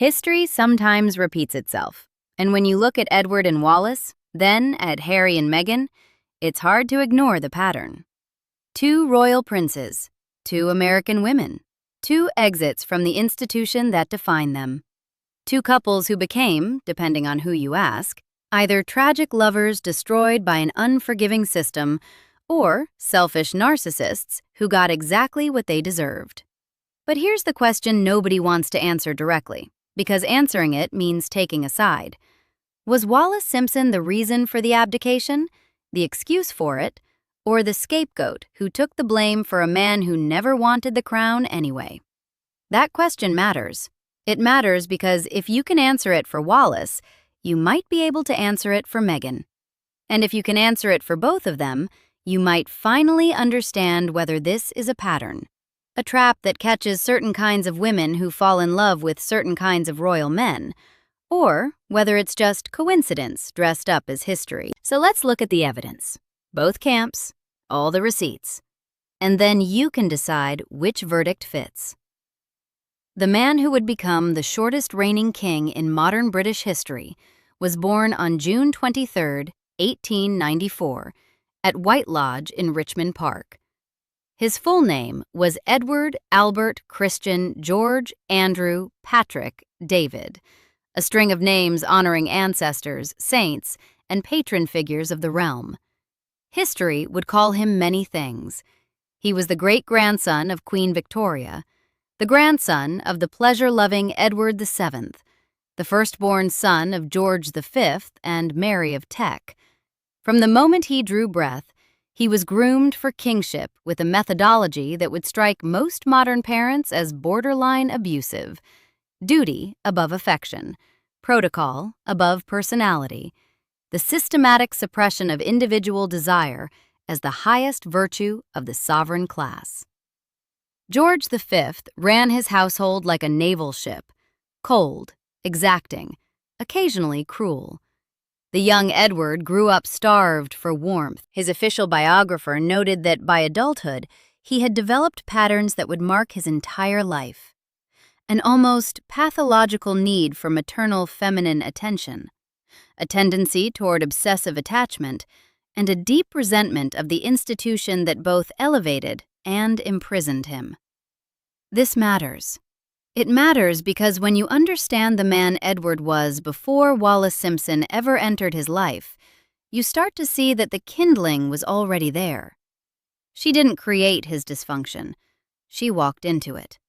History sometimes repeats itself, and when you look at Edward and Wallis, then at Harry and Meghan, it's hard to ignore the pattern. Two royal princes, two American women, two exits from the institution that defined them. Two couples who became, depending on who you ask, either tragic lovers destroyed by an unforgiving system or selfish narcissists who got exactly what they deserved. But here's the question nobody wants to answer directly, because answering it means taking a side. Was Wallis Simpson the reason for the abdication, the excuse for it, or the scapegoat who took the blame for a man who never wanted the crown anyway? That question matters. It matters because if you can answer it for Wallis, you might be able to answer it for Meghan. And if you can answer it for both of them, you might finally understand whether this is a pattern, a trap that catches certain kinds of women who fall in love with certain kinds of royal men, or whether it's just coincidence dressed up as history. So let's look at the evidence, both camps, all the receipts, and then you can decide which verdict fits. The man who would become the shortest reigning king in modern British history was born on June 23, 1894, at White Lodge in Richmond Park. His full name was Edward Albert Christian George Andrew Patrick David, a string of names honoring ancestors, saints, and patron figures of the realm. History would call him many things. He was the great-grandson of Queen Victoria, the grandson of the pleasure-loving Edward VII, the firstborn son of George V and Mary of Teck. From the moment he drew breath, he was groomed for kingship with a methodology that would strike most modern parents as borderline abusive. Duty above affection, protocol above personality, the systematic suppression of individual desire as the highest virtue of the sovereign class. George V ran his household like a naval ship, cold, exacting, occasionally cruel. The young Edward grew up starved for warmth. His official biographer noted that by adulthood, he had developed patterns that would mark his entire life. An almost pathological need for maternal feminine attention, a tendency toward obsessive attachment, and a deep resentment of the institution that both elevated and imprisoned him. This matters. It matters because when you understand the man Edward was before Wallis Simpson ever entered his life, you start to see that the kindling was already there. She didn't create his dysfunction. She walked into it.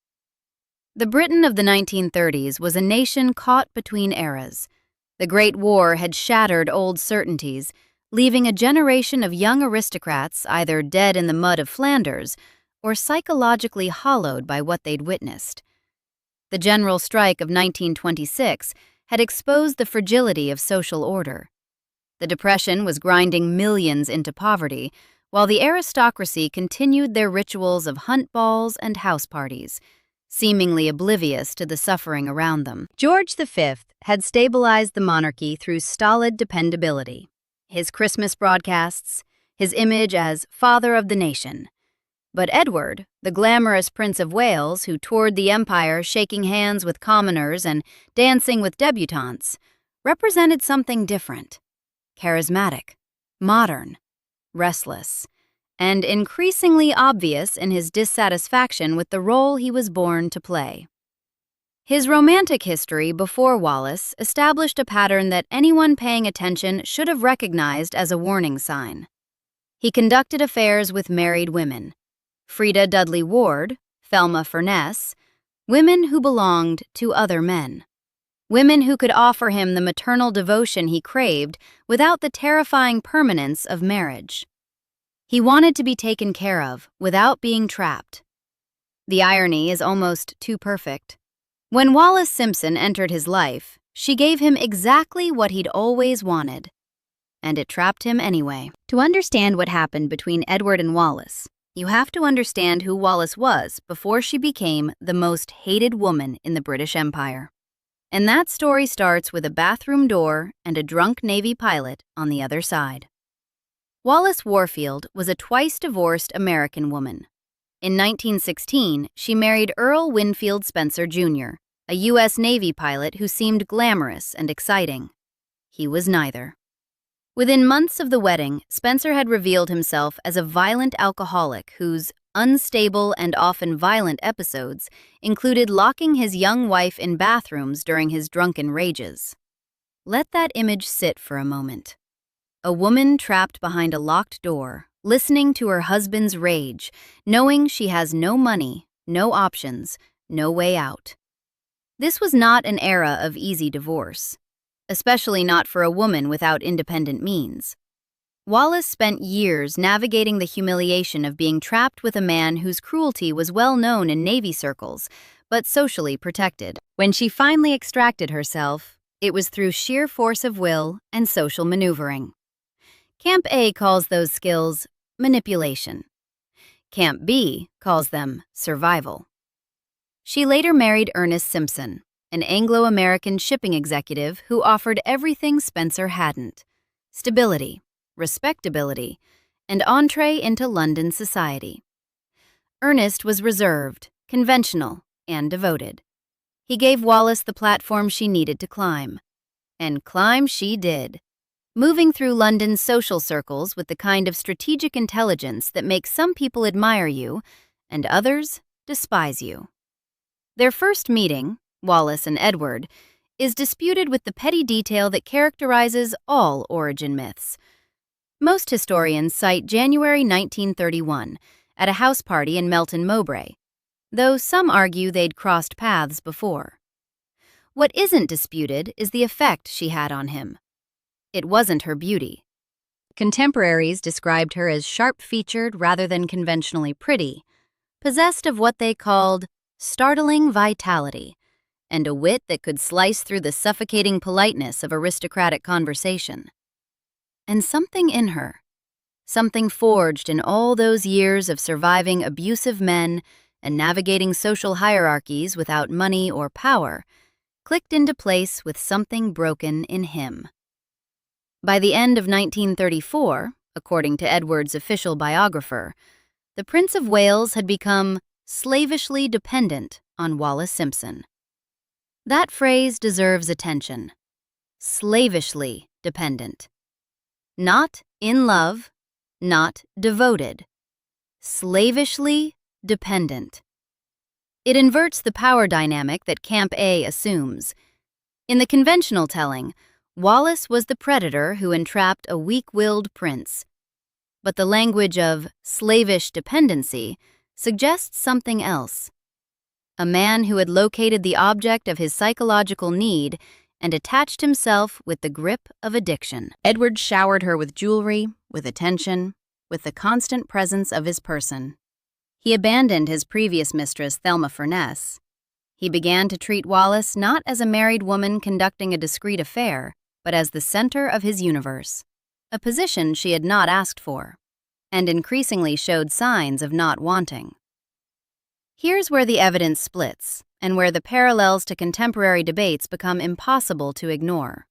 The Britain of the 1930s was a nation caught between eras. The Great War had shattered old certainties, leaving a generation of young aristocrats either dead in the mud of Flanders or psychologically hollowed by what they'd witnessed. The general strike of 1926 had exposed the fragility of social order. The Depression was grinding millions into poverty, while the aristocracy continued their rituals of hunt balls and house parties, seemingly oblivious to the suffering around them. George V had stabilized the monarchy through stolid dependability. His Christmas broadcasts, his image as father of the nation. But Edward, the glamorous Prince of Wales who toured the empire shaking hands with commoners and dancing with debutantes, represented something different. Charismatic, modern, restless, and increasingly obvious in his dissatisfaction with the role he was born to play. His romantic history before Wallis established a pattern that anyone paying attention should have recognized as a warning sign. He conducted affairs with married women, Frida Dudley Ward, Thelma Furness, women who belonged to other men. Women who could offer him the maternal devotion he craved without the terrifying permanence of marriage. He wanted to be taken care of without being trapped. The irony is almost too perfect. When Wallis Simpson entered his life, she gave him exactly what he'd always wanted. And it trapped him anyway. To understand what happened between Edward and Wallis, you have to understand who Wallis was before she became the most hated woman in the British Empire. And that story starts with a bathroom door and a drunk Navy pilot on the other side. Wallis Warfield was a twice-divorced American woman. In 1916, she married Earl Winfield Spencer, Jr., a U.S. Navy pilot who seemed glamorous and exciting. He was neither. Within months of the wedding, Spencer had revealed himself as a violent alcoholic whose unstable and often violent episodes included locking his young wife in bathrooms during his drunken rages. Let that image sit for a moment. A woman trapped behind a locked door, listening to her husband's rage, knowing she has no money, no options, no way out. This was not an era of easy divorce, especially not for a woman without independent means. Wallis spent years navigating the humiliation of being trapped with a man whose cruelty was well known in Navy circles, but socially protected. When she finally extracted herself, it was through sheer force of will and social maneuvering. Camp A calls those skills manipulation. Camp B calls them survival. She later married Ernest Simpson, an Anglo-American shipping executive who offered everything Spencer hadn't: stability, respectability, and entree into London society. Ernest was reserved, conventional, and devoted. He gave Wallis the platform she needed to climb. And climb she did, moving through London's social circles with the kind of strategic intelligence that makes some people admire you and others despise you. Their first meeting, Wallis and Edward, is disputed with the petty detail that characterizes all origin myths. Most historians cite January 1931 at a house party in Melton Mowbray, though some argue they'd crossed paths before. What isn't disputed is the effect she had on him. It wasn't her beauty. Contemporaries described her as sharp-featured rather than conventionally pretty, possessed of what they called startling vitality, and a wit that could slice through the suffocating politeness of aristocratic conversation. And something in her, something forged in all those years of surviving abusive men and navigating social hierarchies without money or power, clicked into place with something broken in him. By the end of 1934, according to Edward's official biographer, the Prince of Wales had become slavishly dependent on Wallis Simpson. That phrase deserves attention. Slavishly dependent. Not in love, not devoted. Slavishly dependent. It inverts the power dynamic that Camp A assumes. In the conventional telling, Wallis was the predator who entrapped a weak-willed prince. But the language of slavish dependency suggests something else. A man who had located the object of his psychological need and attached himself with the grip of addiction. Edward showered her with jewelry, with attention, with the constant presence of his person. He abandoned his previous mistress, Thelma Furness. He began to treat Wallis not as a married woman conducting a discreet affair, but as the center of his universe, a position she had not asked for, and increasingly showed signs of not wanting. Here's where the evidence splits, and where the parallels to contemporary debates become impossible to ignore.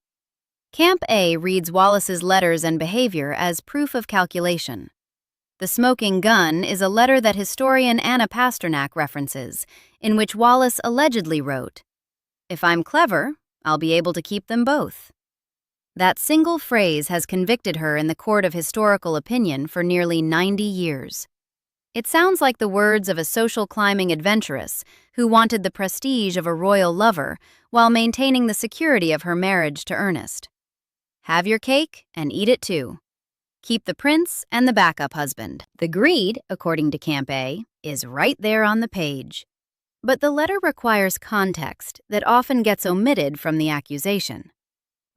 Camp A reads Wallis's letters and behavior as proof of calculation. The smoking gun is a letter that historian Anna Pasternak references, in which Wallis allegedly wrote, "If I'm clever, I'll be able to keep them both." That single phrase has convicted her in the court of historical opinion for nearly 90 years. It sounds like the words of a social climbing adventuress who wanted the prestige of a royal lover while maintaining the security of her marriage to Ernest. Have your cake and eat it too. Keep the prince and the backup husband. The greed, according to Camp A, is right there on the page. But the letter requires context that often gets omitted from the accusation.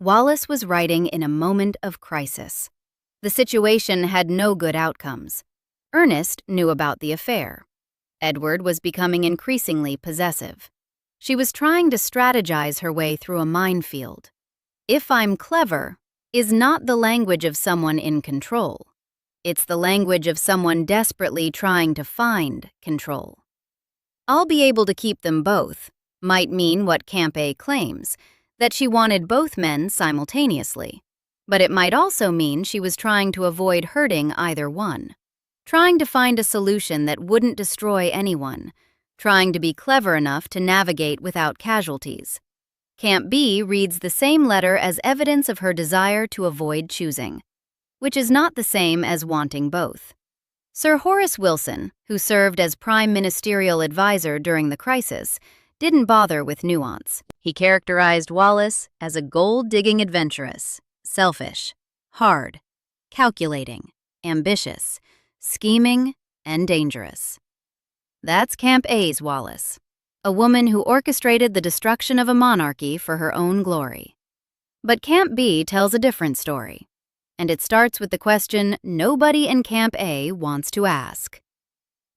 Wallis was writing in a moment of crisis. The situation had no good outcomes. Ernest knew about the affair. Edward was becoming increasingly possessive. She was trying to strategize her way through a minefield. "If I'm clever" is not the language of someone in control. It's the language of someone desperately trying to find control. "I'll be able to keep them both" might mean what Camp A claims, that she wanted both men simultaneously. But it might also mean she was trying to avoid hurting either one. Trying to find a solution that wouldn't destroy anyone, trying to be clever enough to navigate without casualties. Camp B reads the same letter as evidence of her desire to avoid choosing, which is not the same as wanting both. Sir Horace Wilson, who served as prime ministerial advisor during the crisis, didn't bother with nuance. He characterized Wallis as a gold-digging adventuress, selfish, hard, calculating, ambitious, scheming, and dangerous. That's Camp A's Wallis, a woman who orchestrated the destruction of a monarchy for her own glory. But Camp B tells a different story, and it starts with the question nobody in Camp A wants to ask.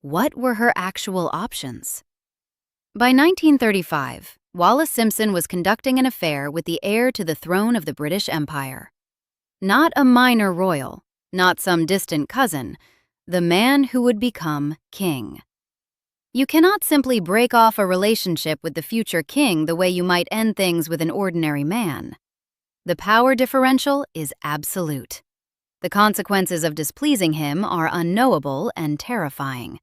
What were her actual options? By 1935, Wallis Simpson was conducting an affair with the heir to the throne of the British Empire. Not a minor royal, not some distant cousin, the man who would become king. You cannot simply break off a relationship with the future king the way you might end things with an ordinary man. The power differential is absolute. The consequences of displeasing him are unknowable and terrifying.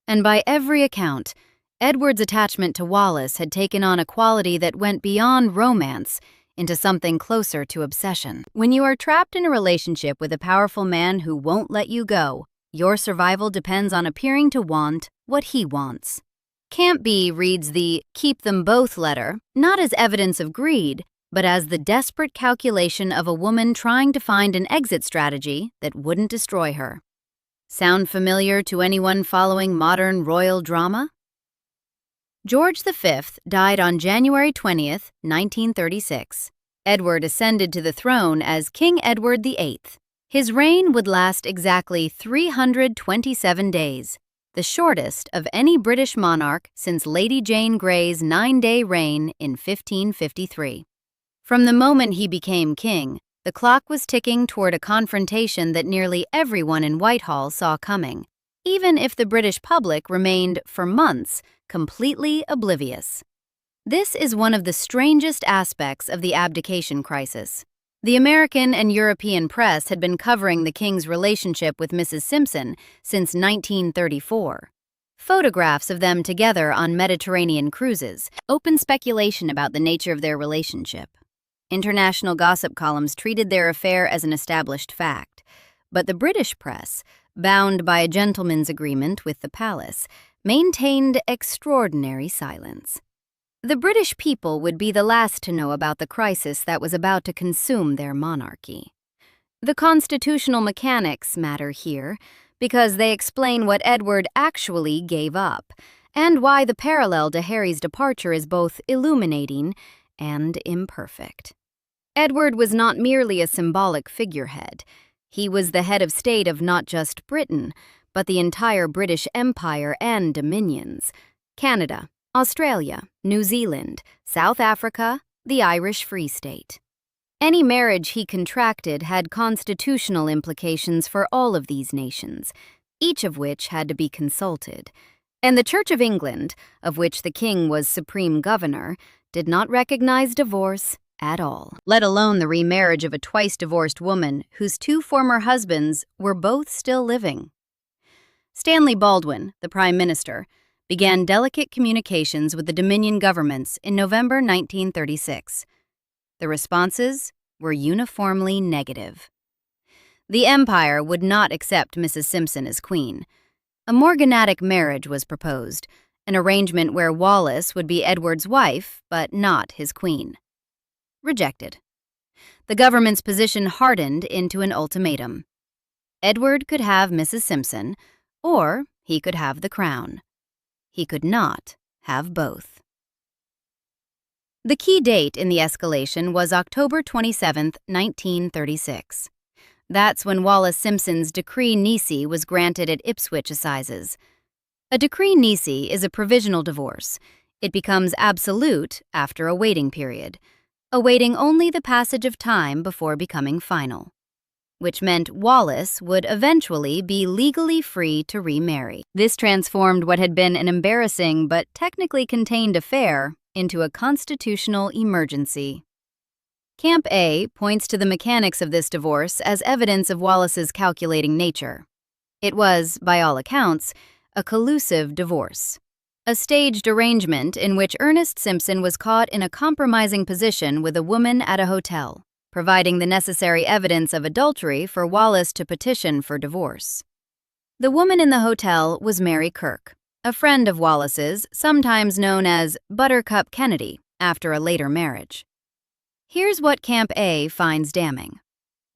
And by every account, Edward's attachment to Wallis had taken on a quality that went beyond romance into something closer to obsession. When you are trapped in a relationship with a powerful man who won't let you go, your survival depends on appearing to want what he wants. Camp B reads the "keep them both" letter not as evidence of greed, but as the desperate calculation of a woman trying to find an exit strategy that wouldn't destroy her. Sound familiar to anyone following modern royal drama? George V died on January 20th, 1936. Edward ascended to the throne as King Edward VIII. His reign would last exactly 327 days, the shortest of any British monarch since Lady Jane Grey's 9-day reign in 1553. From the moment he became king, the clock was ticking toward a confrontation that nearly everyone in Whitehall saw coming, even if the British public remained, for months, completely oblivious. This is one of the strangest aspects of the abdication crisis. The American and European press had been covering the king's relationship with Mrs. Simpson since 1934. Photographs of them together on Mediterranean cruises opened speculation about the nature of their relationship. International gossip columns treated their affair as an established fact, but the British press, bound by a gentleman's agreement with the palace, maintained extraordinary silence. The British people would be the last to know about the crisis that was about to consume their monarchy. The constitutional mechanics matter here because they explain what Edward actually gave up and why the parallel to Harry's departure is both illuminating and imperfect. Edward was not merely a symbolic figurehead. He was the head of state of not just Britain, but the entire British Empire and dominions: Canada, Australia, New Zealand, South Africa, the Irish Free State. Any marriage he contracted had constitutional implications for all of these nations, each of which had to be consulted. And the Church of England, of which the king was supreme governor, did not recognize divorce at all, let alone the remarriage of a twice-divorced woman whose two former husbands were both still living. Stanley Baldwin, the Prime Minister, began delicate communications with the Dominion governments in November 1936. The responses were uniformly negative. The Empire would not accept Mrs. Simpson as queen. A morganatic marriage was proposed, an arrangement where Wallis would be Edward's wife, but not his queen. Rejected. The government's position hardened into an ultimatum. Edward could have Mrs. Simpson, or he could have the crown. He could not have both. The key date in the escalation was October 27, 1936. That's when Wallis Simpson's decree nisi was granted at Ipswich Assizes. A decree nisi is a provisional divorce. It becomes absolute after a waiting period, awaiting only the passage of time before becoming final, which meant Wallis would eventually be legally free to remarry. This transformed what had been an embarrassing but technically contained affair into a constitutional emergency. Camp A points to the mechanics of this divorce as evidence of Wallis's calculating nature. It was, by all accounts, a collusive divorce. a staged arrangement in which Ernest Simpson was caught in a compromising position with a woman at a hotel, providing the necessary evidence of adultery for Wallis to petition for divorce. The woman in the hotel was Mary Kirk, a friend of Wallis's, sometimes known as Buttercup Kennedy, after a later marriage. Here's what Camp A finds damning.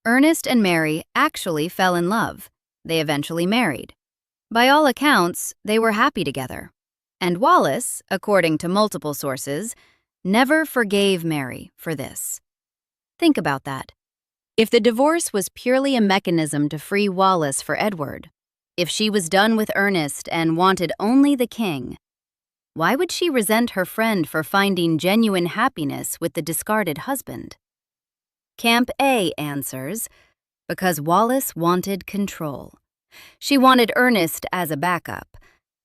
Ernest and Mary actually fell in love. They eventually married. By all accounts, they were happy together. And Wallis, according to multiple sources, never forgave Mary for this. Think about that. If the divorce was purely a mechanism to free Wallis for Edward, if she was done with Ernest and wanted only the king, why would she resent her friend for finding genuine happiness with the discarded husband? Camp A answers, because Wallis wanted control. She wanted Ernest as a backup,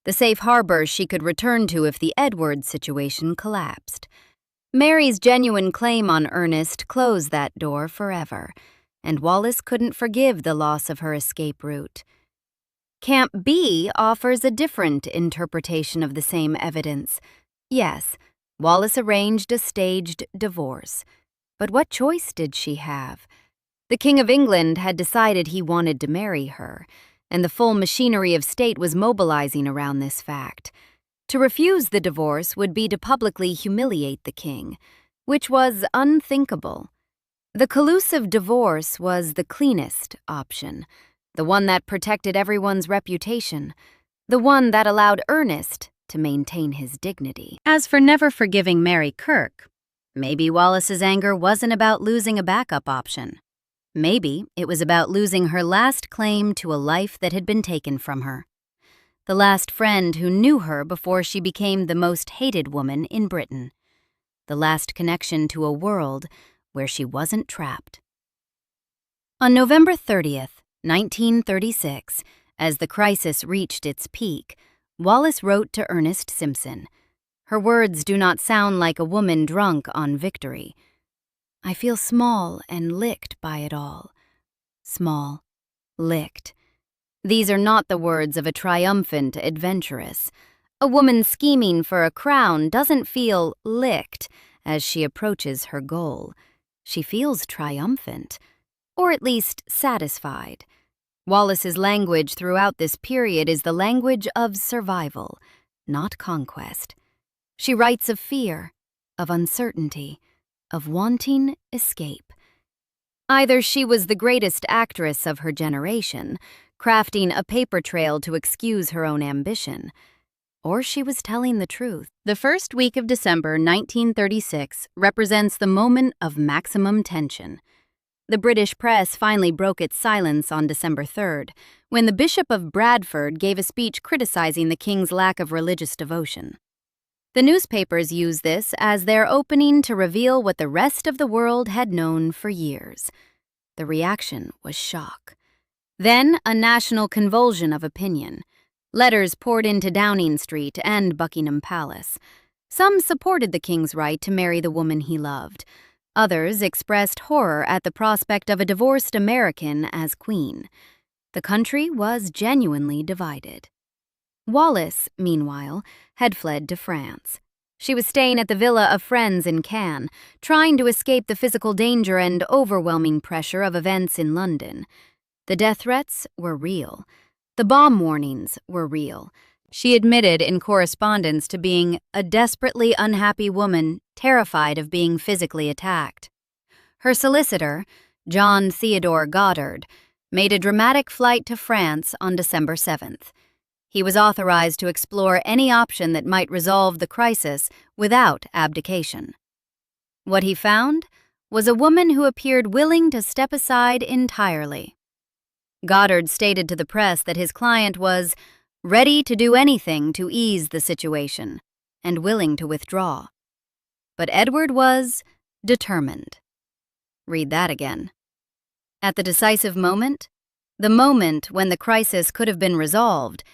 the safe harbor she could return to if the Edward situation collapsed. Mary's genuine claim on Ernest closed that door forever, and Wallis couldn't forgive the loss of her escape route. Camp B offers a different interpretation of the same evidence. Yes, Wallis arranged a staged divorce. But what choice did she have? The King of England had decided he wanted to marry her, and the full machinery of state was mobilizing around this fact. To refuse the divorce would be to publicly humiliate the king, which was unthinkable. The collusive divorce was the cleanest option, the one that protected everyone's reputation, the one that allowed Ernest to maintain his dignity. As for never forgiving Mary Kirk, maybe Wallis's anger wasn't about losing a backup option. Maybe it was about losing her last claim to a life that had been taken from her. The last friend who knew her before she became the most hated woman in Britain. The last connection to a world where she wasn't trapped. On November 30th, 1936, as the crisis reached its peak, Wallis wrote to Ernest Simpson. Her words do not sound like a woman drunk on victory. I feel small and licked by it all. Small, licked. These are not the words of a triumphant adventuress. A woman scheming for a crown doesn't feel licked as she approaches her goal. She feels triumphant, or at least satisfied. Wallis's language throughout this period is the language of survival, not conquest. She writes of fear, of uncertainty, of wanting escape. Either she was the greatest actress of her generation, crafting a paper trail to excuse her own ambition, or she was telling the truth. The first week of December 1936 represents the moment of maximum tension. The British press finally broke its silence on December 3rd, when the Bishop of Bradford gave a speech criticizing the king's lack of religious devotion. The newspapers used this as their opening to reveal what the rest of the world had known for years. The reaction was shock. Then a national convulsion of opinion. Letters poured into Downing Street and Buckingham Palace. Some supported the king's right to marry the woman he loved. Others expressed horror at the prospect of a divorced American as queen. The country was genuinely divided. Wallis, meanwhile, had fled to France. She was staying at the villa of friends in Cannes, trying to escape the physical danger and overwhelming pressure of events in London. The death threats were real. The bomb warnings were real. She admitted in correspondence to being a desperately unhappy woman, terrified of being physically attacked. Her solicitor, John Theodore Goddard, made a dramatic flight to France on December 7th. He was authorized to explore any option that might resolve the crisis without abdication. What he found was a woman who appeared willing to step aside entirely. Goddard stated to the press that his client was ready to do anything to ease the situation and willing to withdraw. But Edward was determined. Read that again. At the decisive moment, the moment when the crisis could have been resolved,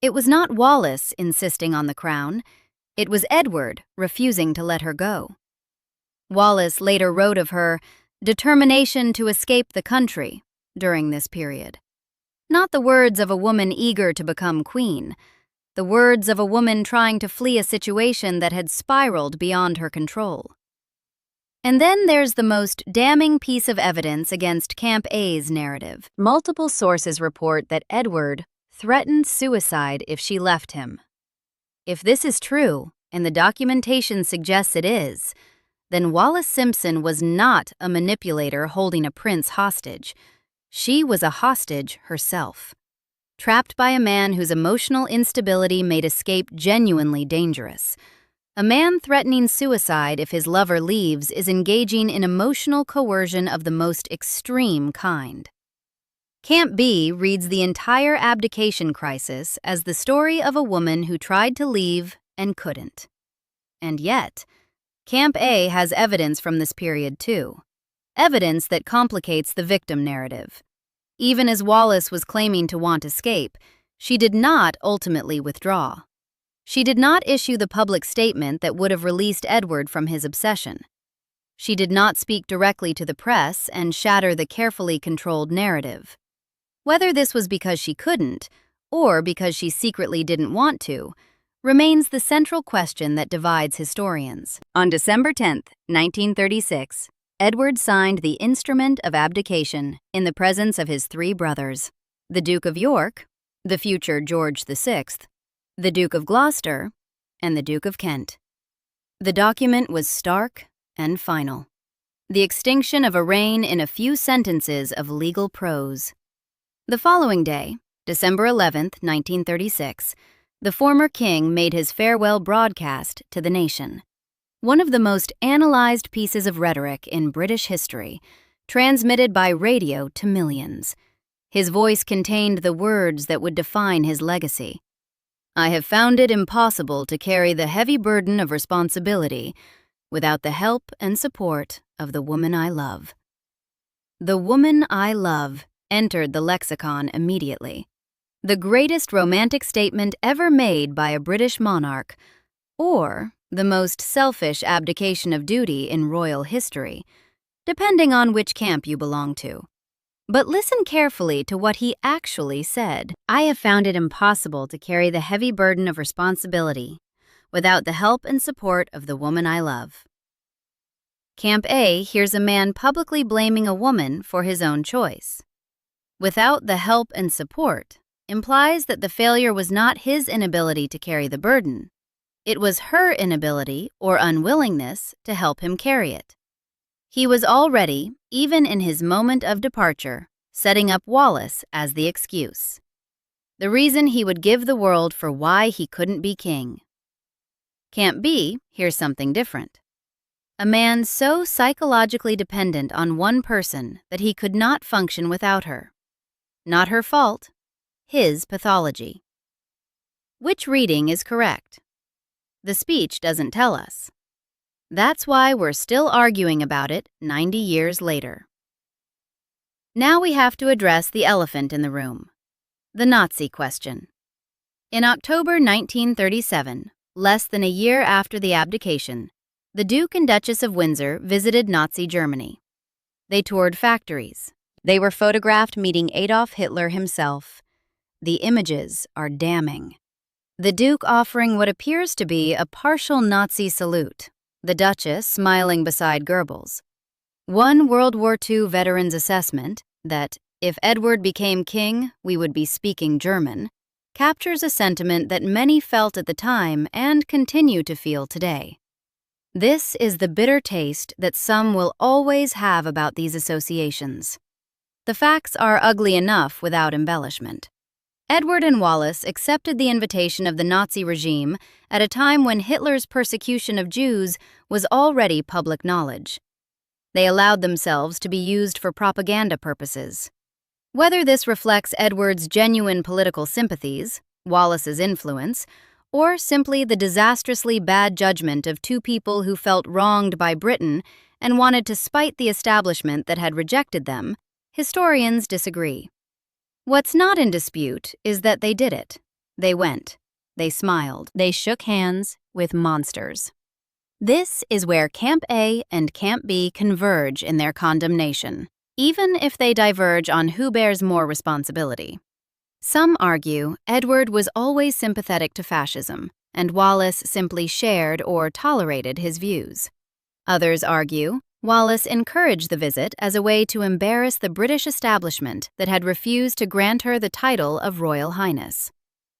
it was not Wallis insisting on the crown, it was Edward refusing to let her go. Wallis later wrote of her determination to escape the country during this period. Not the words of a woman eager to become queen, the words of a woman trying to flee a situation that had spiraled beyond her control. And then there's the most damning piece of evidence against Camp A's narrative. Multiple sources report that Edward threatened suicide if she left him. If this is true, and the documentation suggests it is, then Wallis Simpson was not a manipulator holding a prince hostage. She was a hostage herself, trapped by a man whose emotional instability made escape genuinely dangerous. A man threatening suicide if his lover leaves is engaging in emotional coercion of the most extreme kind. Camp B reads the entire abdication crisis as the story of a woman who tried to leave and couldn't. And yet, Camp A has evidence from this period too. Evidence that complicates the victim narrative. Even as Wallis was claiming to want escape, she did not ultimately withdraw. She did not issue the public statement that would have released Edward from his obsession. She did not speak directly to the press and shatter the carefully controlled narrative. Whether this was because she couldn't, or because she secretly didn't want to, remains the central question that divides historians. On December 10, 1936, Edward signed the instrument of abdication in the presence of his three brothers, the Duke of York, the future George VI, the Duke of Gloucester, and the Duke of Kent. The document was stark and final. The extinction of a reign in a few sentences of legal prose. The following day, December 11, 1936, the former king made his farewell broadcast to the nation. One of the most analyzed pieces of rhetoric in British history, transmitted by radio to millions. His voice contained the words that would define his legacy. I have found it impossible to carry the heavy burden of responsibility without the help and support of the woman I love. The woman I love entered the lexicon immediately. The greatest romantic statement ever made by a British monarch, or the most selfish abdication of duty in royal history, depending on which camp you belong to. But listen carefully to what he actually said. I have found it impossible to carry the heavy burden of responsibility without the help and support of the woman I love. Camp A hears a man publicly blaming a woman for his own choice. Without the help and support implies that the failure was not his inability to carry the burden. It was her inability or unwillingness to help him carry it. He was already, even in his moment of departure, setting up Wallis as the excuse. The reason he would give the world for why he couldn't be king. Camp B hears something different. A man so psychologically dependent on one person that he could not function without her. Not her fault, his pathology. Which reading is correct? The speech doesn't tell us. That's why we're still arguing about it 90 years later. Now we have to address the elephant in the room, the Nazi question. In October 1937, less than a year after the abdication, the Duke and Duchess of Windsor visited Nazi Germany. They toured factories. They were photographed meeting Adolf Hitler himself. The images are damning. The Duke offering what appears to be a partial Nazi salute, the Duchess smiling beside Goebbels. One World War II veteran's assessment, that if Edward became king, we would be speaking German, captures a sentiment that many felt at the time and continue to feel today. This is the bitter taste that some will always have about these associations. The facts are ugly enough without embellishment. Edward and Wallis accepted the invitation of the Nazi regime at a time when Hitler's persecution of Jews was already public knowledge. They allowed themselves to be used for propaganda purposes. Whether this reflects Edward's genuine political sympathies, Wallis's influence, or simply the disastrously bad judgment of two people who felt wronged by Britain and wanted to spite the establishment that had rejected them, historians disagree. What's not in dispute is that they did it. They went. They smiled. They shook hands with monsters. This is where Camp A and Camp B converge in their condemnation, even if they diverge on who bears more responsibility. Some argue Edward was always sympathetic to fascism, and Wallis simply shared or tolerated his views. Others argue Wallis encouraged the visit as a way to embarrass the British establishment that had refused to grant her the title of Royal Highness.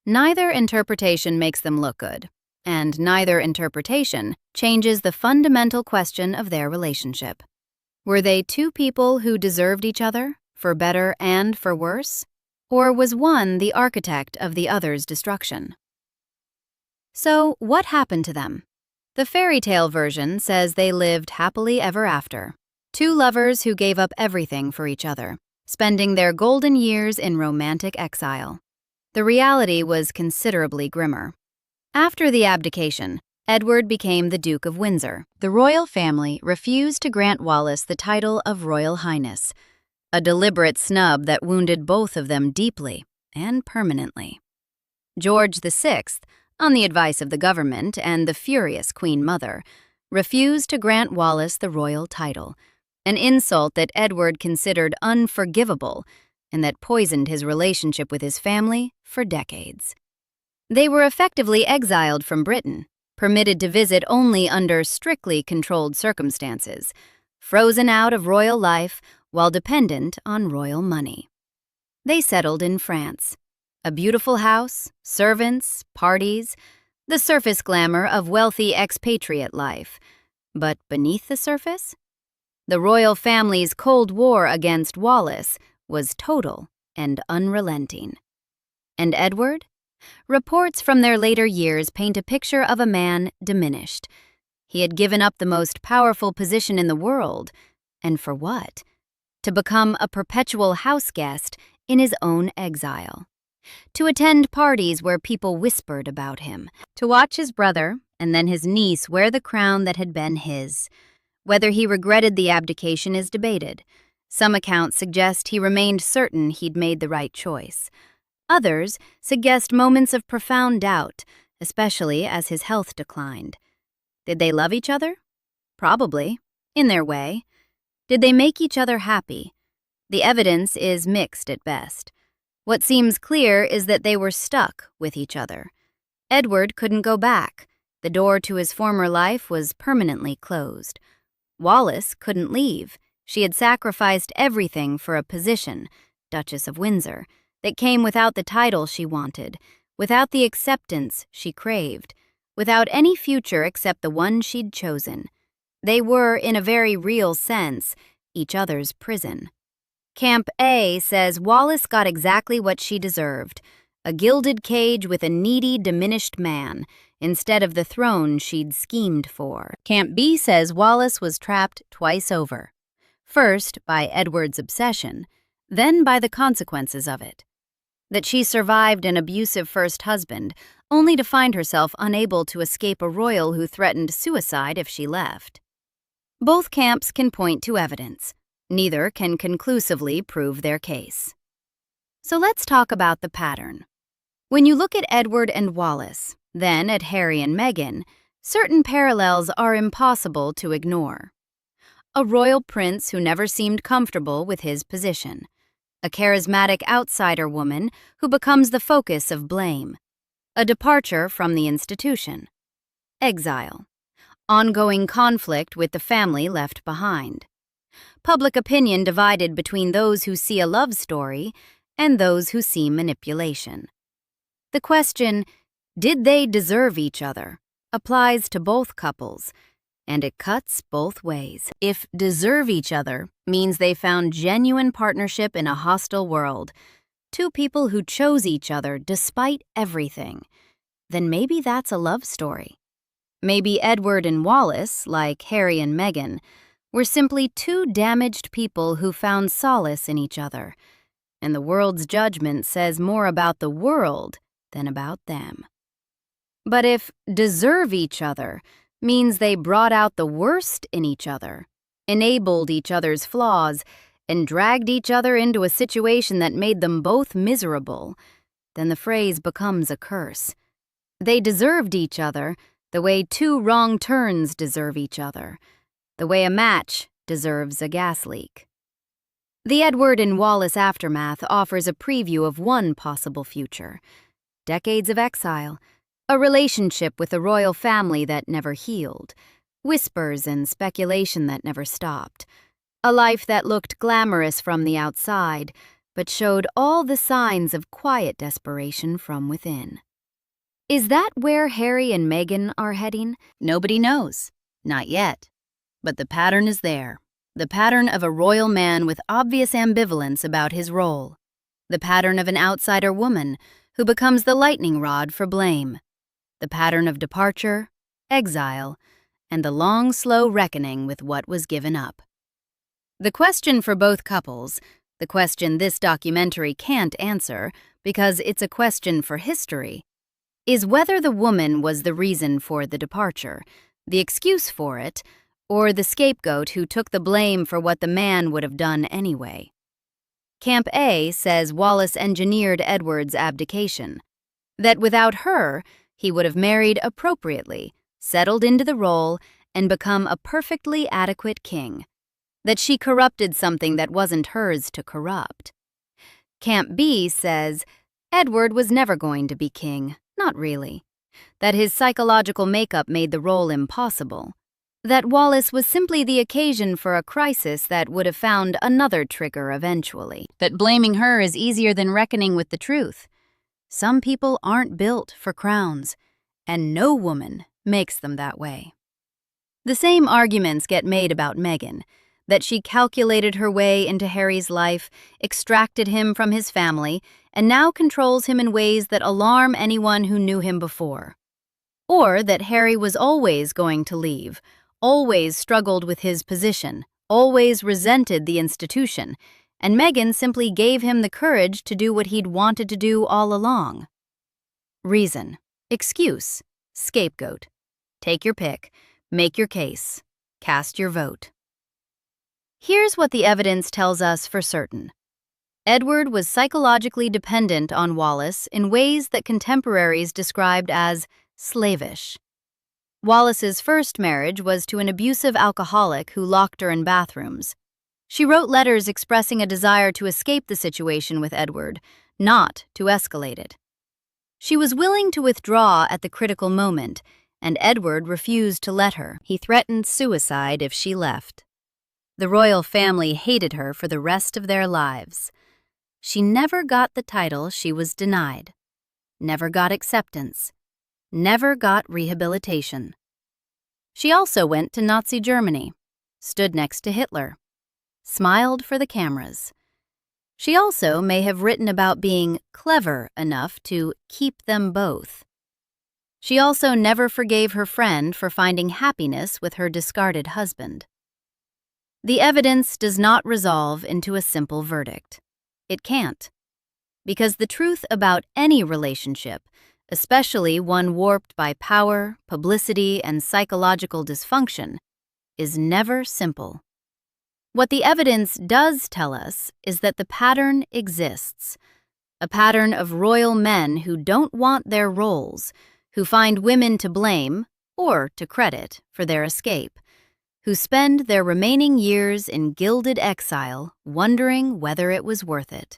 Neither interpretation makes them look good, and neither interpretation changes the fundamental question of their relationship. Were they two people who deserved each other, for better and for worse? Or was one the architect of the other's destruction? So, what happened to them? The fairy tale version says they lived happily ever after, two lovers who gave up everything for each other, spending their golden years in romantic exile. The reality was considerably grimmer. After the abdication, Edward became the Duke of Windsor. The royal family refused to grant Wallis the title of Royal Highness, a deliberate snub that wounded both of them deeply and permanently. George VI, on the advice of the government and the furious Queen Mother, refused to grant Wallis the royal title, an insult that Edward considered unforgivable and that poisoned his relationship with his family for decades. They were effectively exiled from Britain, permitted to visit only under strictly controlled circumstances, frozen out of royal life while dependent on royal money. They settled in France. A beautiful house, servants, parties, the surface glamour of wealthy expatriate life. But beneath the surface? The royal family's Cold War against Wallis was total and unrelenting. And Edward? Reports from their later years paint a picture of a man diminished. He had given up the most powerful position in the world. And for what? To become a perpetual house guest in his own exile. To attend parties where people whispered about him, to watch his brother and then his niece wear the crown that had been his. Whether he regretted the abdication is debated. Some accounts suggest he remained certain he'd made the right choice. Others suggest moments of profound doubt, especially as his health declined. Did they love each other? Probably, in their way. Did they make each other happy? The evidence is mixed at best. What seems clear is that they were stuck with each other. Edward couldn't go back. The door to his former life was permanently closed. Wallis couldn't leave. She had sacrificed everything for a position, Duchess of Windsor, that came without the title she wanted, without the acceptance she craved, without any future except the one she'd chosen. They were, in a very real sense, each other's prison. Camp A says Wallis got exactly what she deserved, a gilded cage with a needy, diminished man, instead of the throne she'd schemed for. Camp B says Wallis was trapped twice over. First, by Edward's obsession, then by the consequences of it. That she survived an abusive first husband, only to find herself unable to escape a royal who threatened suicide if she left. Both camps can point to evidence. Neither can conclusively prove their case. So let's talk about the pattern. When you look at Edward and Wallis, then at Harry and Meghan, certain parallels are impossible to ignore. A royal prince who never seemed comfortable with his position. A charismatic outsider woman who becomes the focus of blame. A departure from the institution. Exile. Ongoing conflict with the family left behind. Public opinion divided between those who see a love story and those who see manipulation. The question, did they deserve each other, applies to both couples, and it cuts both ways. If deserve each other means they found genuine partnership in a hostile world, two people who chose each other despite everything, then maybe that's a love story. Maybe Edward and Wallis, like Harry and Meghan, were simply two damaged people who found solace in each other, and the world's judgment says more about the world than about them. But if deserve each other means they brought out the worst in each other, enabled each other's flaws, and dragged each other into a situation that made them both miserable, then the phrase becomes a curse. They deserved each other the way two wrong turns deserve each other, the way a match deserves a gas leak. The Edward and Wallis aftermath offers a preview of one possible future: decades of exile, a relationship with a royal family that never healed, whispers and speculation that never stopped, a life that looked glamorous from the outside, but showed all the signs of quiet desperation from within. Is that where Harry and Meghan are heading? Nobody knows. Not yet. But the pattern is there. The pattern of a royal man with obvious ambivalence about his role. The pattern of an outsider woman who becomes the lightning rod for blame. The pattern of departure, exile, and the long, slow reckoning with what was given up. The question for both couples, the question this documentary can't answer because it's a question for history, is whether the woman was the reason for the departure, the excuse for it, or the scapegoat who took the blame for what the man would have done anyway. Camp A says Wallis engineered Edward's abdication, that without her, he would have married appropriately, settled into the role, and become a perfectly adequate king, that she corrupted something that wasn't hers to corrupt. Camp B says Edward was never going to be king, not really, that his psychological makeup made the role impossible, that Wallis was simply the occasion for a crisis that would have found another trigger eventually, that blaming her is easier than reckoning with the truth. Some people aren't built for crowns, and no woman makes them that way. The same arguments get made about Meghan, that she calculated her way into Harry's life, extracted him from his family, and now controls him in ways that alarm anyone who knew him before. Or that Harry was always going to leave, always struggled with his position, always resented the institution, and Meghan simply gave him the courage to do what he'd wanted to do all along. Reason, excuse, scapegoat. Take your pick, make your case, cast your vote. Here's what the evidence tells us for certain. Edward was psychologically dependent on Wallis in ways that contemporaries described as slavish. Wallis's first marriage was to an abusive alcoholic who locked her in bathrooms. She wrote letters expressing a desire to escape the situation with Edward, not to escalate it. She was willing to withdraw at the critical moment, and Edward refused to let her. He threatened suicide if she left. The royal family hated her for the rest of their lives. She never got the title she was denied, never got acceptance, never got rehabilitation. She also went to Nazi Germany, stood next to Hitler, smiled for the cameras. She also may have written about being clever enough to keep them both. She also never forgave her friend for finding happiness with her discarded husband. The evidence does not resolve into a simple verdict. It can't. Because the truth about any relationship, especially one warped by power, publicity, and psychological dysfunction, is never simple. What the evidence does tell us is that the pattern exists, a pattern of royal men who don't want their roles, who find women to blame, or to credit, for their escape, who spend their remaining years in gilded exile wondering whether it was worth it.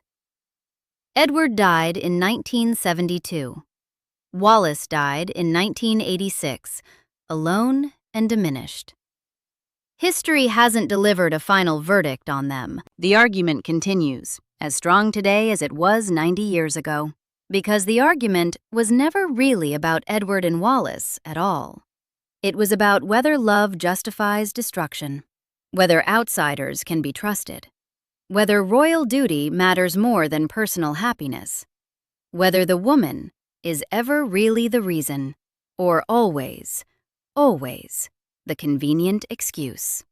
Edward died in 1972. Wallis died in 1986, alone and diminished. History hasn't delivered a final verdict on them. The argument continues, as strong today as it was 90 years ago, because the argument was never really about Edward and Wallis at all. It was about whether love justifies destruction, whether outsiders can be trusted, whether royal duty matters more than personal happiness, whether the woman is ever really the reason, or always, always, the convenient excuse.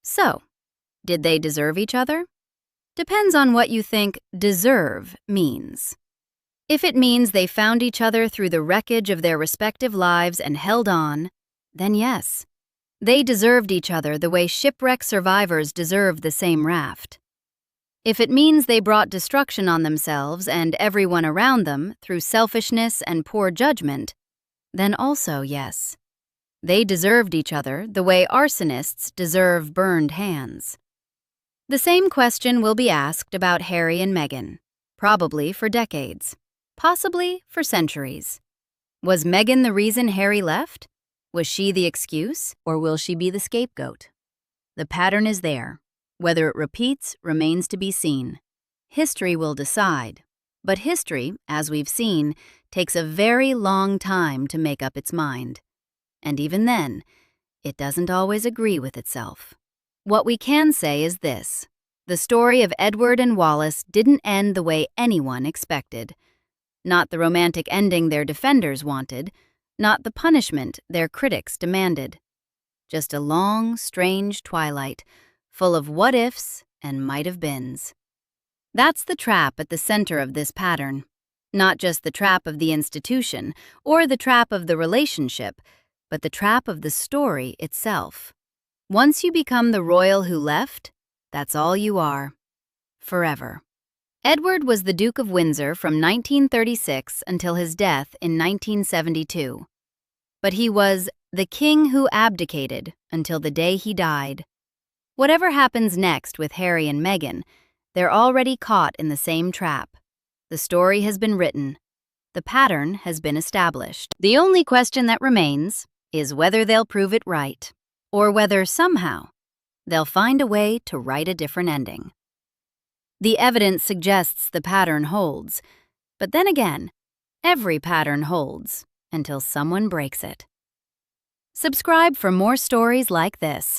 So, did they deserve each other? Depends on what you think deserve means. If it means they found each other through the wreckage of their respective lives and held on, then yes, they deserved each other the way shipwreck survivors deserved the same raft. If it means they brought destruction on themselves and everyone around them through selfishness and poor judgment, then also yes, they deserved each other the way arsonists deserve burned hands. The same question will be asked about Harry and Meghan, probably for decades, possibly for centuries. Was Meghan the reason Harry left? Was she the excuse, or will she be the scapegoat? The pattern is there. Whether it repeats remains to be seen. History will decide. But history, as we've seen, takes a very long time to make up its mind. And even then, it doesn't always agree with itself. What we can say is this: the story of Edward and Wallis didn't end the way anyone expected. Not the romantic ending their defenders wanted, not the punishment their critics demanded. Just a long, strange twilight, full of what-ifs and might-have-beens. That's the trap at the center of this pattern. Not just the trap of the institution or the trap of the relationship, but the trap of the story itself. Once you become the royal who left, that's all you are. Forever. Edward was the Duke of Windsor from 1936 until his death in 1972. But he was the king who abdicated until the day he died. Whatever happens next with Harry and Meghan, they're already caught in the same trap. The story has been written. The pattern has been established. The only question that remains is whether they'll prove it right, or whether somehow they'll find a way to write a different ending. The evidence suggests the pattern holds, but then again, every pattern holds until someone breaks it. Subscribe for more stories like this.